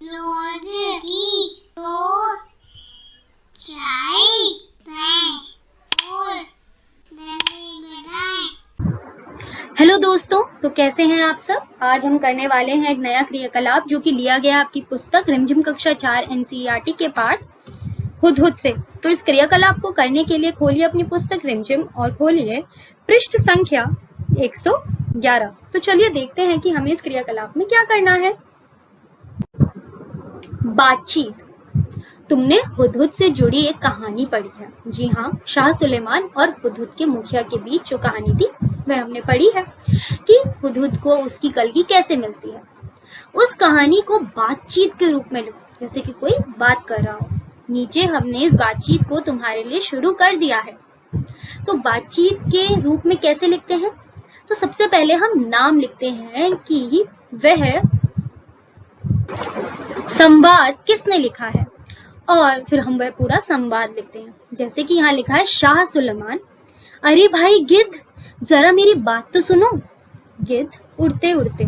रोज की दो चाय और दही बनाएं। हेलो दोस्तों, तो कैसे हैं आप सब। आज हम करने वाले हैं एक नया क्रियाकलाप जो कि लिया गया है आपकी पुस्तक रिमझिम कक्षा 4 एनसीईआरटी के पाठ हुदहुद से। तो इस क्रियाकलाप को करने के लिए खोलिए अपनी पुस्तक रिमझिम और खोलिए पृष्ठ संख्या 111। तो चलिए देखते हैं कि हमें इस क्रियाकलाप में क्या करना है। बातचीत। तुमने हुदहुद से जुड़ी एक कहानी पढ़ी है। जी हाँ, शाह सुलेमान और हुदहुद के मुखिया के बीच जो कहानी थी वह हमने पढ़ी है कि हुदहुद को उसकी कलगी कैसे मिलती है। उस कहानी को बातचीत के रूप में लिखो, जैसे कि कोई बात कर रहा हो। नीचे हमने इस बातचीत को तुम्हारे लिए शुरू कर दिया है। तो बातचीत के रूप में कैसे लिखते हैं? तो सबसे पहले हम नाम लिखते हैं कि वह संवाद किसने लिखा है, और फिर हम वह पूरा संवाद लिखते हैं। जैसे कि यहाँ लिखा है शाह सुलेमान, अरे भाई गिद्ध, जरा मेरी बात तो सुनो। गिद्ध उड़ते उड़ते,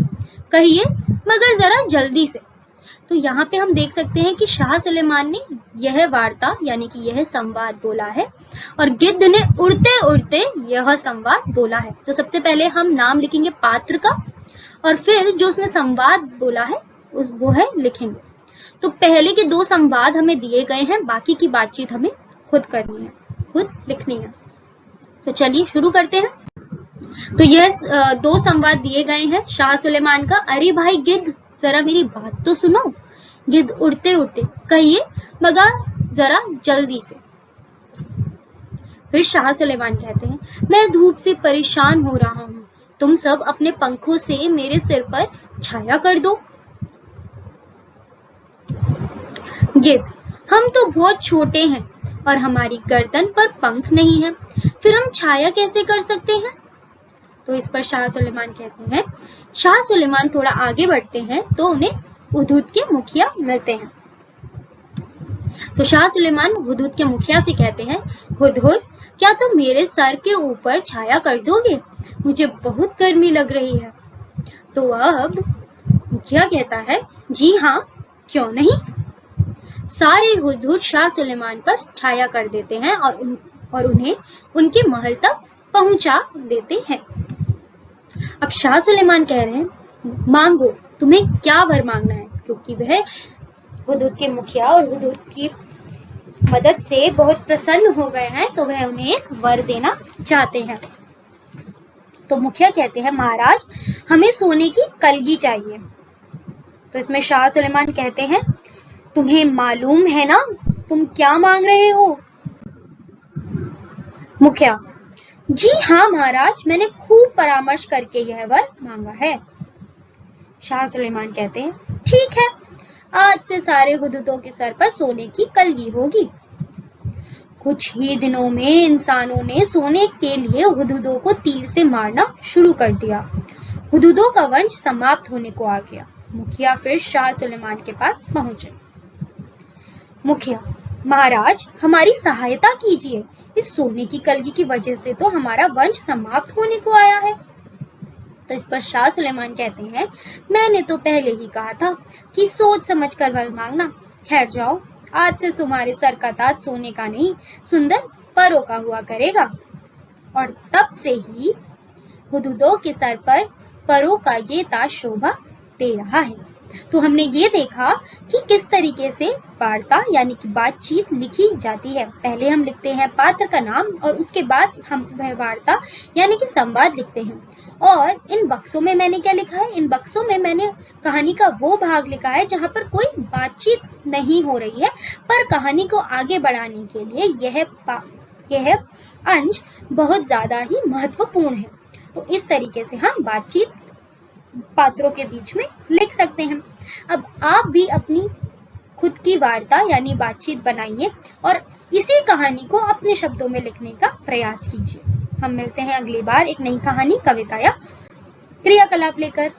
कहिए मगर जरा जल्दी से। तो यहाँ पे हम देख सकते हैं कि शाह सुलेमान ने यह वार्ता यानी कि यह संवाद बोला है और गिद्ध ने उड़ते उड़ते यह संवाद बोला है। तो सबसे पहले हम नाम लिखेंगे पात्र का और फिर जो उसने संवाद बोला है वो है लिखेंगे। तो पहले के दो संवाद हमें दिए गए हैं, बाकी की बातचीत हमें खुद करनी है, खुद लिखनी है। तो चलिए शुरू करते हैं। तो यह दो संवाद दिए गए हैं शाह सुलेमान का, अरे भाई गिद्ध, जरा मेरी बात तो सुनो। गिद्ध उड़ते उड़ते, कहिए मगर जरा जल्दी से। फिर शाह सुलेमान कहते हैं, मैं धूप से परेशान हो रहा हूँ, तुम सब अपने पंखों से मेरे सिर पर छाया कर दो। गिद्ध, हम तो बहुत छोटे हैं और हमारी गर्दन पर पंख नहीं है, फिर हम छाया कैसे कर सकते हैं? तो इस पर शाह सुलेमान कहते हैं, शाह सुलेमान थोड़ा आगे बढ़ते हैं तो उन्हें हुदहुद के मुखिया मिलते हैं। तो शाह सुलेमान हुदहुद के मुखिया से कहते हैं, हुदहुद, क्या तुम मेरे सर के ऊपर छाया कर दोगे? मुझे बहुत गर्मी लग रही है। तो अब मुखिया कहता है, जी हाँ, क्यों नहीं। सारे हुदहुद शाह सुलेमान पर छाया कर देते हैं और उन्हें उनके महल तक पहुंचा देते हैं। अब शाह सुलेमान कह रहे हैं, मांगो, तुम्हें क्या वर मांगना है? क्योंकि वह हुदहुद के मुखिया और हुदहुद की मदद से बहुत प्रसन्न हो गए हैं, तो वह उन्हें एक वर देना चाहते हैं। तो मुखिया कहते हैं, महाराज, हमें सोने की कलगी चाहिए। तो इसमें शाह सुलेमान कहते हैं, तुम्हें मालूम है ना तुम क्या मांग रहे हो? मुखिया, जी हाँ महाराज, मैंने खूब परामर्श करके यह वर मांगा है। शाह सुलेमान कहते हैं, ठीक है, आज से सारे हुदहुदों के सर पर सोने की कलगी होगी। कुछ ही दिनों में इंसानों ने सोने के लिए हुदहुदों को तीर से मारना शुरू कर दिया। हुदहुदों का वंश समाप्त होने को आ गया। मुखिया फिर शाह सुलेमान के पास पहुंचे। मुखिया, महाराज, हमारी सहायता कीजिए, इस सोने की कलगी की वजह से तो हमारा वंश समाप्त होने को आया है। तो इस पर शाह सुलेमान कहते हैं, मैंने तो पहले ही कहा था कि सोच समझ कर वर मांगना। खैर जाओ, आज से तुम्हारे सर का ताज सोने का नहीं, सुंदर परों का हुआ करेगा। और तब से ही हुदहुदों के सर पर परों का ये ताज शोभा दे रहा है। तो हमने ये देखा कि किस तरीके से वार्ता यानी कि बातचीत लिखी जाती है। पहले हम लिखते हैं पात्र का नाम और उसके बाद हम वह वार्ता यानी कि संवाद लिखते हैं। और इन बक्सों में मैंने क्या लिखा है? इन बक्सों में मैंने कहानी का वो भाग लिखा है जहाँ पर कोई बातचीत नहीं हो रही है, पर कहानी को आगे बढ़ाने के लिए यह अंश बहुत ज्यादा ही महत्वपूर्ण है। तो इस तरीके से हम बातचीत पात्रों के बीच में लिख सकते हैं। अब आप भी अपनी खुद की वार्ता यानी बातचीत बनाइए और इसी कहानी को अपने शब्दों में लिखने का प्रयास कीजिए। हम मिलते हैं अगली बार एक नई कहानी, कविता या क्रियाकलाप लेकर।